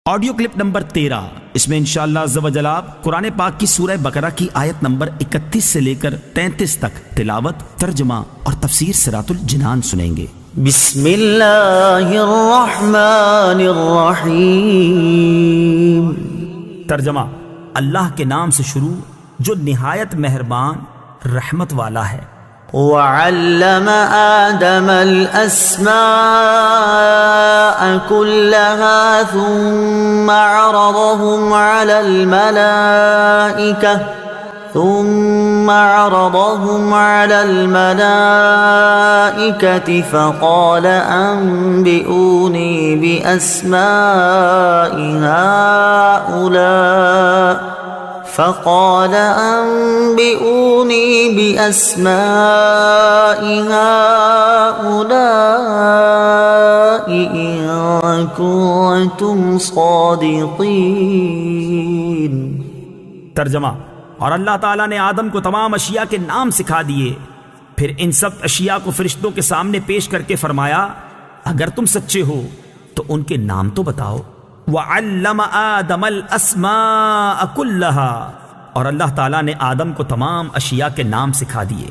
Audio clip number 13 اس میں انشاءاللہ عز و جل آپ قرآن پاک کی سورہ بقرہ کی آیت نمبر 31 سے لے کر 33 تک تلاوت، ترجمہ اور تفسیر صراط الجنان سنیں گے۔ بسم اللہ الرحمن الرحیم۔ ترجمہ: اللہ کے نام سے شروع جو نہایت مہربان رحمت والا ہے۔ وعلم آدم الأسماء كلها ثم عرضهم على الملائكة فقال أنبئوني بأسماء هؤلاء إن كنتم صادقين۔ ترجمہ: اور اللہ تعالیٰ نے آدم کو تمام اشیاء کے نام سکھا دیے، پھر ان سب اشیاء کو فرشتوں کے سامنے پیش کر کے فرمایا اگر تم سچے ہو تو ان کے نام تو بتاؤ۔ وَعَلَّمَ آدَمَ الْأَسْمَاءَ كُلَّهَا، اور اللہ تعالیٰ نے آدم کو تمام اشیاء کے نام سکھا دیے۔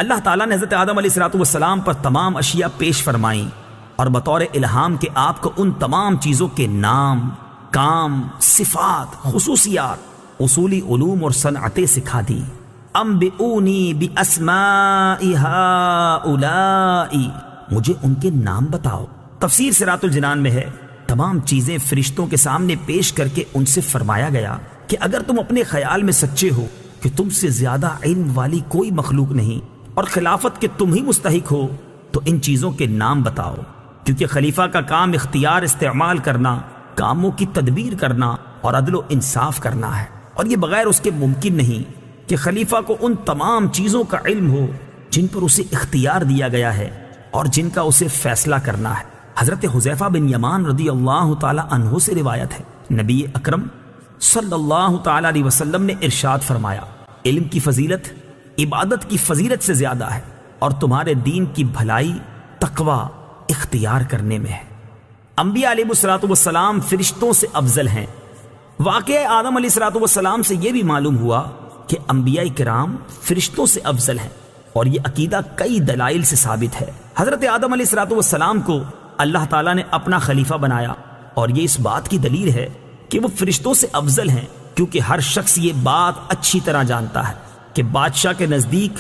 اللہ تعالیٰ نے حضرت آدم علیہ السلام پر تمام اشیاء پیش فرمائیں اور بطور الہام کے آپ کو ان تمام چیزوں کے نام، کام، صفات، خصوصیات، اصولی علوم اور صنعتیں سکھا دی۔ انبئونی باسماء ہؤلاء، مجھے ان کے نام بتاؤ۔ تفسیر صراط الجنان میں ہے تمام چیزیں فرشتوں کے سامنے پیش کر کے ان سے فرمایا گیا کہ اگر تم اپنے خیال میں سچے ہو کہ تم سے زیادہ علم والی کوئی مخلوق نہیں اور خلافت کے تم ہی مستحق ہو تو ان چیزوں کے نام بتاؤ، کیونکہ خلیفہ کا کام اختیار استعمال کرنا، کاموں کی تدبیر کرنا اور عدل و انصاف کرنا ہے، اور یہ بغیر اس کے ممکن نہیں کہ خلیفہ کو ان تمام چیزوں کا علم ہو جن پر اسے اختیار دیا گیا ہے اور جن کا اسے فیصلہ کرنا ہے۔ حضرت حذیفہ بن یمان رضی اللہ تعالی عنہ سے روایت ہے، نبی اکرم صلی اللہ تعالی علیہ وسلم نے ارشاد فرمایا، علم کی فضیلت عبادت کی فضیلت سے زیادہ ہے اور تمہارے دین کی بھلائی تقوی اختیار کرنے میں ہے۔ انبیاء علیہ السلام فرشتوں سے افضل ہیں۔ واقعہ آدم علیہ السلام سے یہ بھی معلوم ہوا کہ انبیاء کرام فرشتوں سے افضل ہیں، اور یہ عقیدہ کئی دلائل سے ثابت ہے۔ حضرت آدم علیہ السلام کو اللہ تعالیٰ نے اپنا خلیفہ بنایا، اور یہ اس بات کی دلیل ہے کہ وہ فرشتوں سے افضل ہیں، کیونکہ ہر شخص یہ بات اچھی طرح جانتا ہے کہ بادشاہ کے نزدیک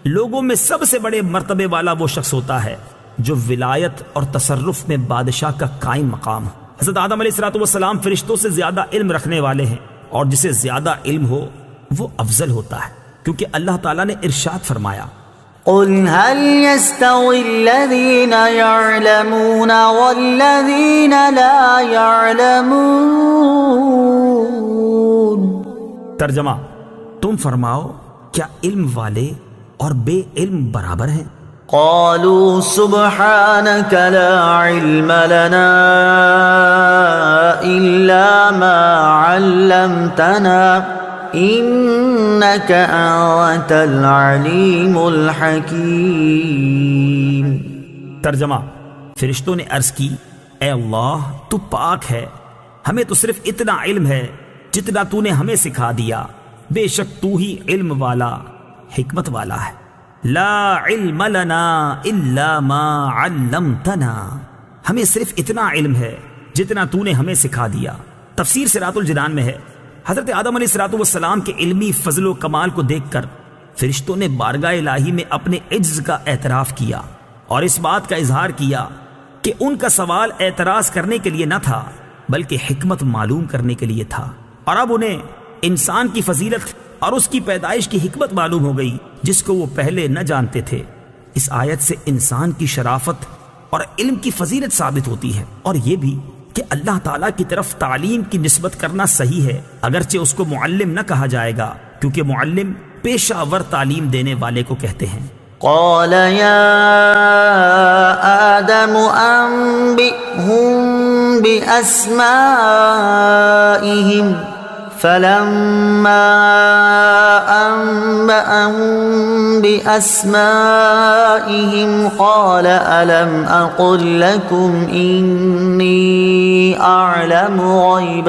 لوگوں میں سب سے بڑے مرتبے والا وہ شخص ہوتا ہے جو ولایت اور تصرف میں بادشاہ کا قائم مقام ہے۔ حضرت آدم علیہ السلام فرشتوں سے زیادہ علم رکھنے والے ہیں، اور جسے زیادہ علم ہو وہ افضل ہوتا ہے، کیونکہ اللہ تعالیٰ نے ارشاد فرمایا، قل هل يستوي الذين يعلمون والذين لا يعلمون۔ ترجمہ: تم فرماؤ کیا علم والے اور بے علم برابر ہیں؟ قالوا سبحانك لا علم لنا إلا ما علمتنا إنك أنت العليم الحكيم۔ ترجمہ: فرشتوں نے عرض کی، اے اللہ تو پاک ہے، ہمیں تو صرف اتنا علم ہے جتنا تو نے ہمیں سکھا دیا، بے شک تو ہی علم والا حکمت والا ہے۔ لا علم لنا الا ما علمتنا، ہمیں صرف اتنا علم ہے جتنا تو نے ہمیں سکھا دیا۔ تفسیر صراط الجنان میں ہے حضرت آدم علیہ السلام کے علمی فضل و کمال کو دیکھ کر فرشتوں نے بارگاہ الہی میں اپنے عجز کا اعتراف کیا اور اس بات کا اظہار کیا کہ ان کا سوال اعتراض کرنے کے لیے نہ تھا بلکہ حکمت معلوم کرنے کے لیے تھا، اور اب انہیں انسان کی فضیلت اور اس کی پیدائش کی حکمت معلوم ہو گئی جس کو وہ پہلے نہ جانتے تھے۔ اس آیت سے انسان کی شرافت اور علم کی فضیلت ثابت ہوتی ہے، اور یہ بھی کہ اللہ تعالیٰ کی طرف تعلیم کی نسبت کرنا صحیح ہے، اگرچہ اس کو معلم نہ کہا جائے گا، کیونکہ معلم پیشہ ور تعلیم دینے والے کو کہتے ہیں۔ قال يا آدم أنبئهم بأسمائهم فلما أنبأهم بأسمائهم قال ألم أقل لكم إني أعلم غيب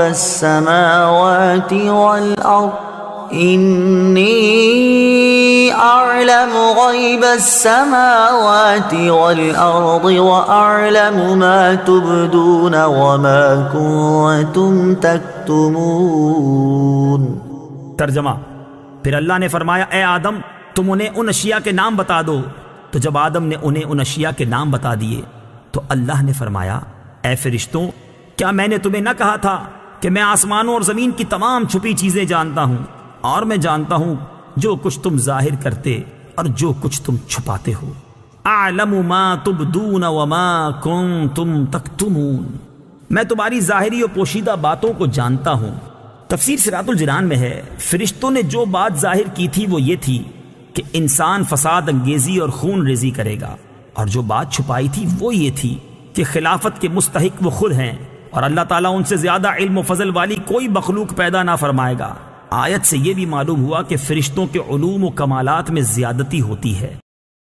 السماوات والأرض وأعلم ما تبدون وما كنتم تكتمون۔ ترجمہ: پھر اللہ نے فرمایا اے آدم تم انہیں ان اشیاء کے نام بتا دو۔ تو جب آدم نے انہیں ان اشیاء کے نام بتا دیے تو اللہ نے فرمایا اے فرشتوں کیا میں نے تمہیں نہ کہا تھا کہ میں آسمانوں اور زمین کی تمام چھپی چیزیں جانتا ہوں، اور میں جانتا ہوں جو کچھ تم ظاہر کرتے اور جو کچھ تم چھپاتے ہو۔ اعلم ما تبدون وما کنتم تکتمون، میں تمہاری ظاہری اور پوشیدہ باتوں کو جانتا ہوں۔ تفسیر صراط الجنان میں ہے فرشتوں نے جو بات ظاہر کی تھی وہ یہ تھی کہ انسان فساد انگیزی اور خون ریزی کرے گا، اور جو بات چھپائی تھی وہ یہ تھی کہ خلافت کے مستحق وہ خود ہیں، اور اللہ تعالیٰ ان سے زیادہ علم و فضل والی کوئی مخلوق پیدا نہ فرمائے گا۔ آیت سے یہ بھی معلوم ہوا کہ فرشتوں کے علوم و کمالات میں زیادتی ہوتی ہے۔